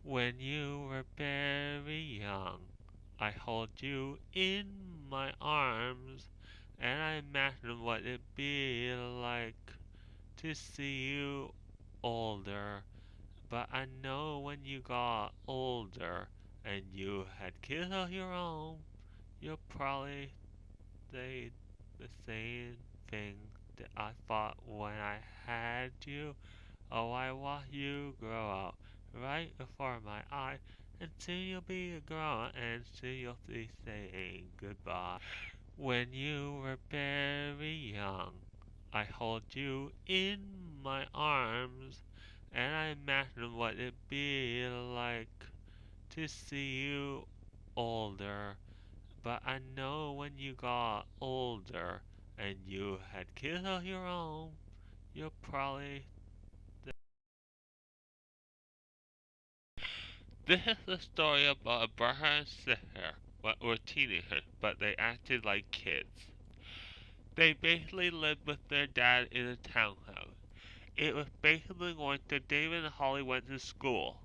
When you were very young, I hold you in my arms, and I imagine what it'd be like to see you older. But I know when you got older and you had kids of your own, you'll probably say the same thing that I thought when I had you. Oh, I watched you grow up right before my eyes, and soon you'll be a grown, and soon you'll be saying goodbye. When you were very young, I hold you in my arms, and I imagine what it'd be like to see you older. But I know when you got older and you had kids of your own, you'll probably. This is the story about a brother and sister what were teenagers, but they acted like kids. They basically lived with their dad in a townhouse. It was basically going to David and Holly went to school.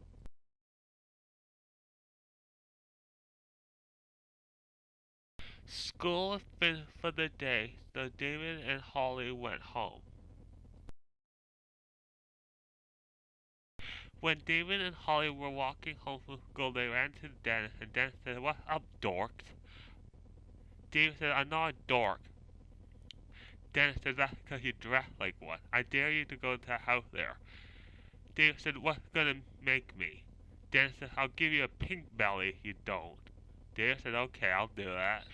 School was finished for the day, so David and Holly went home. When David and Holly were walking home from school, they ran to Dennis, and Dennis said, "What's up, dorks?" David said, "I'm not a dork." Dennis said, "That's because you dress like one. I dare you to go to the house there." David said, "What's gonna make me?" Dennis said, "I'll give you a pink belly if you don't." David said, "Okay, I'll do that."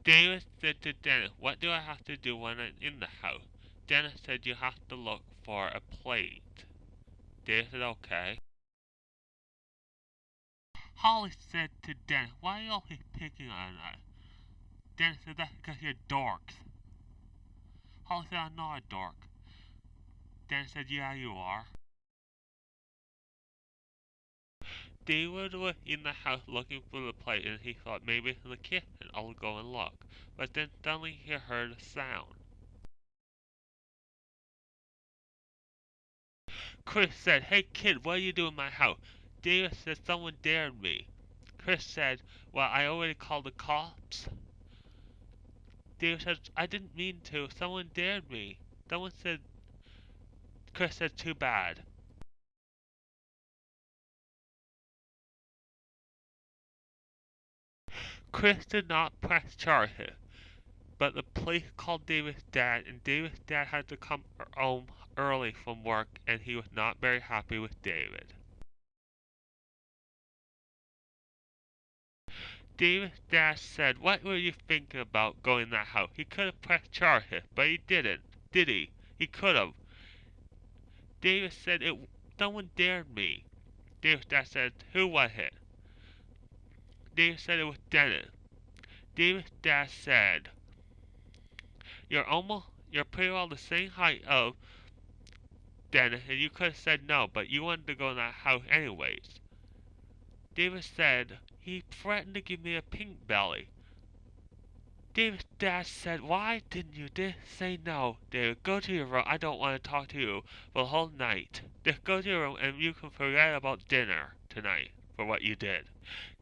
David said to Dennis, "What do I have to do when I'm in the house?" Dennis said, "You have to look for a plate." David said, "Okay." Holly said to Dennis, "Why are you always picking on us?" Dennis said, "That's because you're dorks." Holly said, "I'm not a dork." Dennis said, "Yeah, you are." David was in the house looking for the plate, and he thought maybe it's in the kitchen. I'll go and look. But then suddenly he heard a sound. Chris said, "Hey kid, what are you doing in my house?" David said, "Someone dared me." Chris said, "Well, I already called the cops." David said, "I didn't mean to. Someone dared me." Someone said, Chris said, "Too bad." Chris did not press charges, but the police called David's dad, and David's dad had to come home early from work, and he was not very happy with David. David's dad said, "What were you thinking about going in that house? He could have pressed charges, but he didn't, did he? He could have." David said, "Someone dared me." David's dad said, "Who was it?" David said it was Dennis. David's dad said, you're pretty well the same height of Dennis, and you could have said no, but you wanted to go in that house anyways." David said, "He threatened to give me a pink belly." David's dad said, "Why didn't you just say no? David, go to your room. I don't want to talk to you for the whole night. Just go to your room and you can forget about dinner tonight for what you did."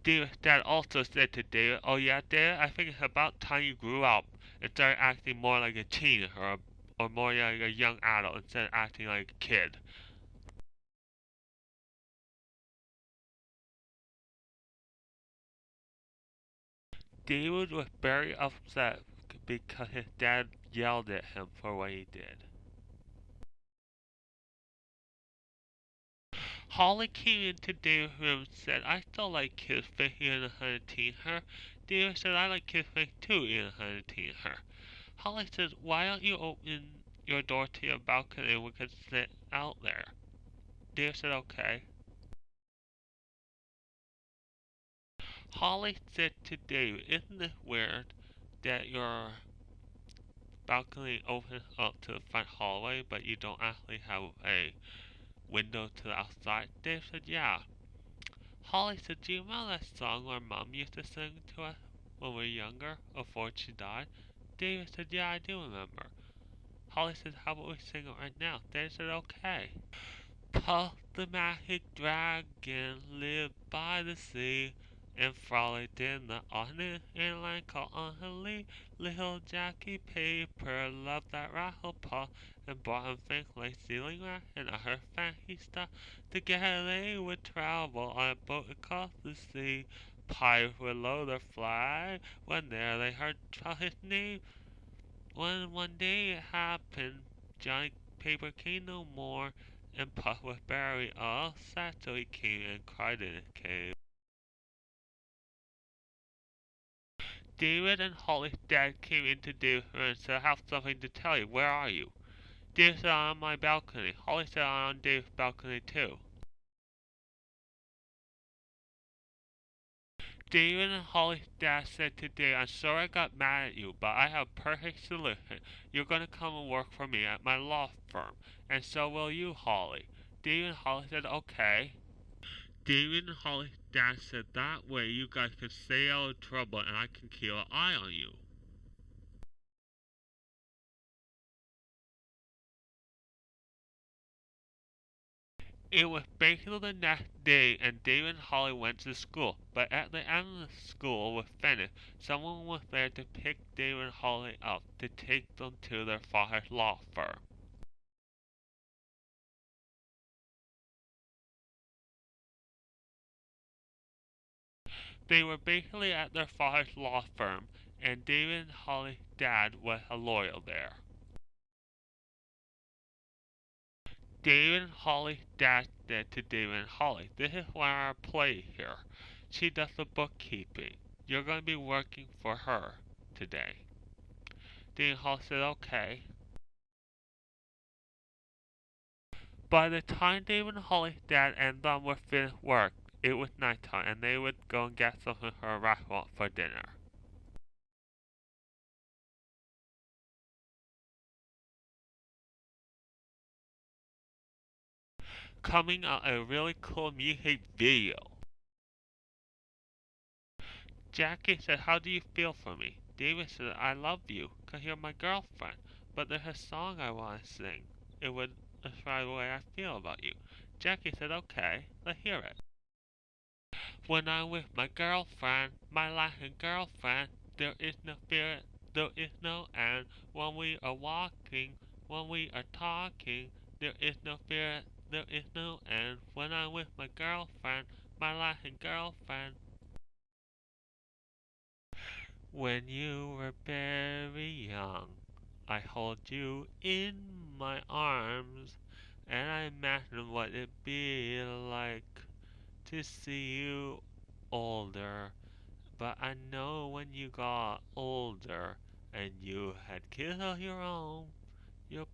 David's dad also said to David, "Oh yeah, David, I think it's about time you grew up and started acting more like a teen or more like a young adult instead of acting like a kid." David was very upset because his dad yelled at him for what he did. Holly came into David's room and said, "I still like kids thinking in a hundred teen her." David said, "I like kids thinking too in a hundred teen her." Holly said, "Why don't you open your door to your balcony and we could sit out there?" David said, "Okay." Holly said to David, "Isn't it weird that your balcony opens up to the front hallway, but you don't actually have a window to the outside?" David said, "Yeah." Holly said, "Do you remember that song our mom used to sing to us when we were younger, before she died?" David said, "Yeah, I do remember." Holly said, "How about we sing it right now?" David said, "Okay." Puff the magic dragon lived by the sea and frolicked in the autumn and like all unholy. Little Jackie Paper loved that rattle paw and brought him things like sealing wax and other fancy stuff. Together they would travel on a boat across the sea. Pirates would lower their flag when there they heard his name. When one day it happened, Johnny Paper came no more, and Puff was very all sad, so he came and cried in his cave. David and Holly's dad came into David's room and said, I have something to tell you. Where are you? David said, I'm on my balcony. Holly said, I'm on David's balcony too. David and Holly's dad said to David, I'm sorry I got mad at you, but I have a perfect solution. You're going to come and work for me at my law firm, and so will you, Holly. David and Holly said, okay. David and Holly's dad said, that way you guys can stay out of trouble and I can keep an eye on you. It was basically the next day, and David and Holly went to school. But at the end of the school was finished, someone was there to pick David and Holly up to take them to their father's law firm. They were basically at their father's law firm, and David and Holly's dad was a lawyer there. David and Holly's dad said to David and Holly, this is why our play here. She does the bookkeeping. You're going to be working for her today. David and Holly said, okay. By the time David and Holly's dad and them were finished work, it was nighttime, and they would go and get something from a restaurant for dinner. Coming out a really cool music video. Jackie said, how do you feel for me? David said, I love you, 'cause you're my girlfriend, but there's a song I want to sing. It would describe the way I feel about you. Jackie said, okay, let's hear it. When I'm with my girlfriend, my laughing girlfriend, there is no fear, there is no end. When we are walking, when we are talking, there is no fear, there is no end. When I'm with my girlfriend, my laughing girlfriend. When you were very young, I held you in my arms, and I imagined what it'd be like to see you older. But I know when you got older and you had kids of your own, you're